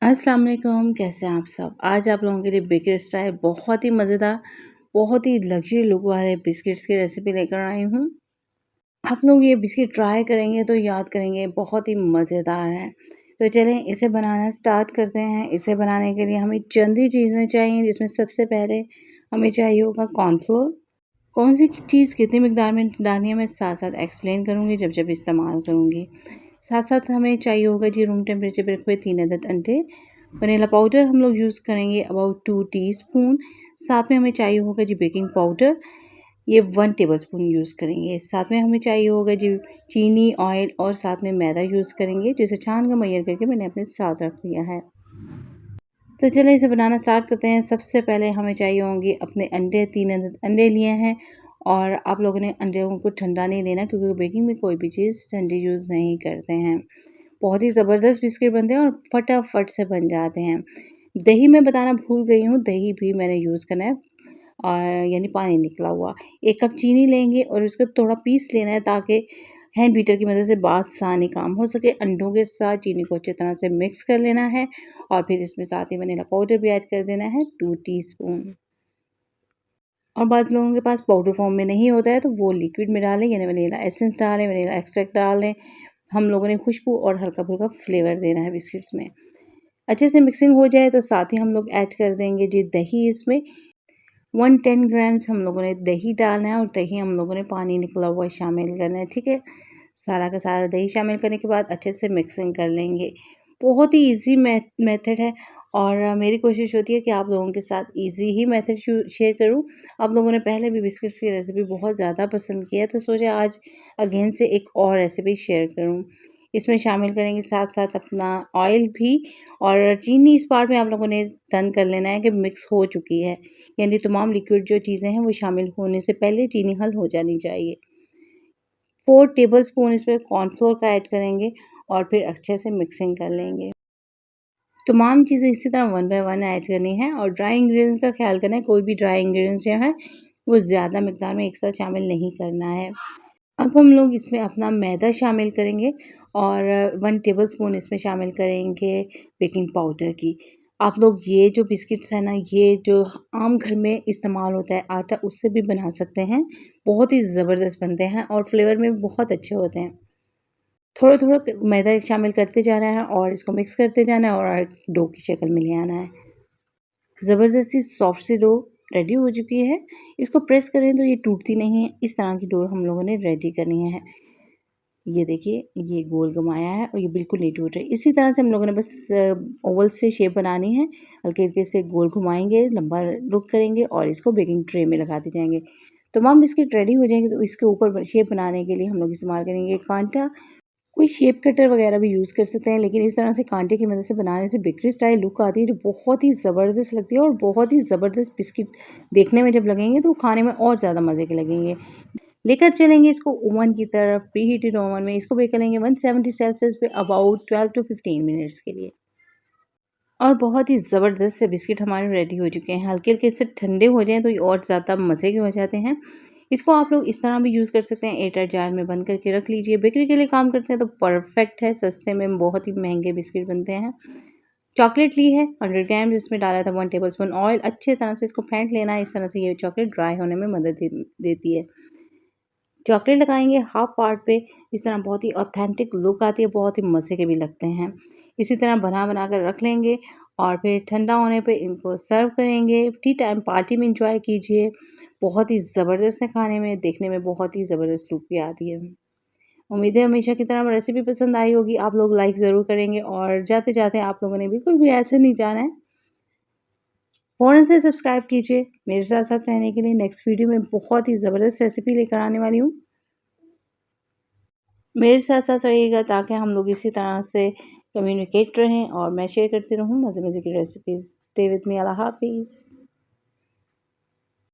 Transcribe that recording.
अस्सलाम वालेकुम, कैसे हैं आप सब? आज आप लोगों के लिए बेकर स्टाइल बहुत ही मज़ेदार, बहुत ही लग्ज़री लुक वाले बिस्किट्स की रेसिपी लेकर आई हूँ। आप लोग ये बिस्किट ट्राई करेंगे तो याद करेंगे बहुत ही मज़ेदार है। तो चलें इसे बनाना स्टार्ट करते हैं। इसे बनाने के लिए हमें चंद ही चीज़ें चाहिए जिसमें सबसे पहले हमें चाहिए होगा कॉर्नफ्लोर। कौन सी चीज़ कितनी मिकदार में डालनी है मैं साथ-साथ एक्सप्लेन करूँगी जब इस्तेमाल करूँगी। साथ-साथ हमें चाहिए होगा जी रूम टेम्परेचर पे रखे हुए 3 अदद अंडे। वनीला पाउडर हम लोग यूज़ करेंगे अबाउट 2 टीस्पून। साथ में हमें चाहिए होगा जी बेकिंग पाउडर, ये 1 टेबलस्पून यूज़ करेंगे। साथ में हमें चाहिए होगा जी चीनी, ऑयल और साथ में मैदा यूज़ करेंगे, जिसे छान कर मैयर करके मैंने अपने साथ रख लिया है। तो चलिए इसे बनाना स्टार्ट करते हैं। सबसे पहले हमें चाहिए होंगे अपने अंडे, 3 अंडे लिए हैं और आप लोगों ने अंडों को ठंडा नहीं लेना क्योंकि बेकिंग में कोई भी चीज़ ठंडी यूज़ नहीं करते हैं। बहुत ही ज़बरदस्त बिस्किट बनते हैं और फटाफट से बन जाते हैं। दही मैं बताना भूल गई हूँ, दही भी मैंने यूज़ करना है यानी पानी निकला हुआ। 1 कप चीनी लेंगे और उसको थोड़ा पीस लेना है ताकि हैंड बीटर की मदद से आसानी काम हो सके। अंडों के साथ चीनी को अच्छी तरह से मिक्स कर लेना है और फिर इसमें साथ ही वनीला पाउडर भी ऐड कर देना है 2 टीस्पून। और बाज़ लोगों के पास पाउडर फॉर्म में नहीं होता है तो वो लिक्विड में डालें यानी वनीला एसेंस डालें, वनीला एक्सट्रैक्ट डाल लें। हम लोगों ने खुशबू और हल्का-फुल्का फ्लेवर देना है बिस्किट्स में। अच्छे से मिक्सिंग हो जाए तो साथ ही हम लोग ऐड कर देंगे जी दही इसमें 110 ग्राम्स हम लोगों ने दही डालना है और दही हम लोगों ने पानी निकला हुआ शामिल करना है, ठीक है? सारा का सारा दही शामिल करने के बाद अच्छे से मिक्सिंग कर लेंगे। बहुत ही ईज़ी मेथड है और मेरी कोशिश होती है कि आप लोगों के साथ ईज़ी ही मेथड शेयर करूँ। आप लोगों ने पहले भी बिस्किट्स की रेसिपी बहुत ज़्यादा पसंद की है तो सोचा आज अगेन से एक और रेसिपी शेयर करूँ। इसमें शामिल करेंगे साथ-साथ अपना ऑयल भी और चीनी इस पार्ट में आप लोगों ने डन कर लेना है कि मिक्स हो चुकी है। यानी तमाम लिक्विड जो चीज़ें हैं वो शामिल होने से पहले चीनी हल हो जानी चाहिए। 4 टेबलस्पून इसमें कॉर्नफ्लोर का ऐड करेंगे और फिर अच्छे से मिक्सिंग कर लेंगे। तमाम चीज़ें इसी तरह वन बाय वन ऐड करनी है और ड्राई इंग्रीडिएंट्स का ख़्याल करना है, कोई भी ड्राई इंग्रीडिएंट्स जो है वो ज़्यादा मिकदार में एक साथ शामिल नहीं करना है। अब हम लोग इसमें अपना मैदा शामिल करेंगे और 1 टेबलस्पून इसमें शामिल करेंगे बेकिंग पाउडर की। आप लोग ये जो बिस्किट्स हैं ना, ये जो आम घर में इस्तेमाल होता है आटा, उससे भी बना सकते हैं। बहुत ही ज़बरदस्त बनते हैं और फ्लेवर में बहुत अच्छे होते हैं। थोड़ा-थोड़ा मैदा शामिल करते जाना है और इसको मिक्स करते जाना है और डो की शक्ल में ले आना है। ज़बरदस्ती सॉफ्ट सी डो रेडी हो चुकी है। इसको प्रेस करें तो ये टूटती नहीं है। इस तरह की डो हम लोगों ने रेडी करनी है। ये देखिए, ये गोल घुमाया है और ये बिल्कुल नहीं टूट रही। इसी तरह से हम लोगों ने बस ओवल से शेप बनानी है। हल्के-हल्के से गोल घुमाएँगे, लंबा रुख करेंगे और इसको बेकिंग ट्रे में लगाते जाएँगे। तमाम बिस्किट रेडी हो जाएँगे तो इसके ऊपर शेप बनाने के लिए हम लोग इस्तेमाल करेंगे कांटा। कोई शेप कटर वगैरह भी यूज़ कर सकते हैं, लेकिन इस तरह से कांटे की मदद से बनाने से बेकरी स्टाइल लुक आती है जो बहुत ही ज़बरदस्त लगती है और बहुत ही ज़बरदस्त बिस्किट देखने में जब लगेंगे तो खाने में और ज़्यादा मज़े के लगेंगे। लेकर चलेंगे इसको ओवन की तरफ, प्रीहीटेड ओवन में इसको बेक करेंगे 170 सेल्सियस पे अबाउट 12 टू 15 मिनट्स के लिए। और बहुत ही ज़बरदस्त से बिस्किट हमारे रेडी हो चुके हैं। हल्के-हल्के से ठंडे हो जाएँ तो ये और ज़्यादा मज़े के हो जाते हैं। इसको आप लोग इस तरह भी यूज़ कर सकते हैं, एयरटाइट जार में बंद करके रख लीजिए। बेकरी के लिए काम करते हैं तो परफेक्ट है, सस्ते में बहुत ही महँगे बिस्किट बनते हैं। चॉकलेट ली है 100 ग्राम्स, इसमें डाला था 1 टेबलस्पून ऑयल। अच्छे तरह से इसको फेंट लेना है, इस तरह से ये चॉकलेट ड्राई होने में मदद देती है। चॉकलेट लगाएँगे हाफ पार्ट पे, इस तरह बहुत ही ऑथेंटिक लुक आती है, बहुत ही मज़े के भी लगते हैं। इसी तरह बना-बना कर रख लेंगे और फिर ठंडा होने पे इनको सर्व करेंगे। टी टाइम पार्टी में एन्जॉय कीजिए। बहुत ही ज़बरदस्त है खाने में, देखने में बहुत ही ज़बरदस्त लुक भी आती है। उम्मीद है हमेशा की तरह रेसिपी पसंद आई होगी। आप लोग लाइक ज़रूर करेंगे और जाते-जाते आप लोगों ने बिल्कुल भी ऐसे नहीं जाना है, फ़ौरन से सब्सक्राइब कीजिए मेरे साथ-साथ रहने के लिए। नेक्स्ट वीडियो में बहुत ही ज़बरदस्त रेसिपी लेकर आने वाली हूँ। मेरे साथ-साथ रहिएगा ताकि हम लोग इसी तरह से कम्युनिकेट रहें और मैं शेयर करती रहूँ मज़े-मज़े की रेसिपीज़। Stay with me. अल्लाह हाफ़िज़।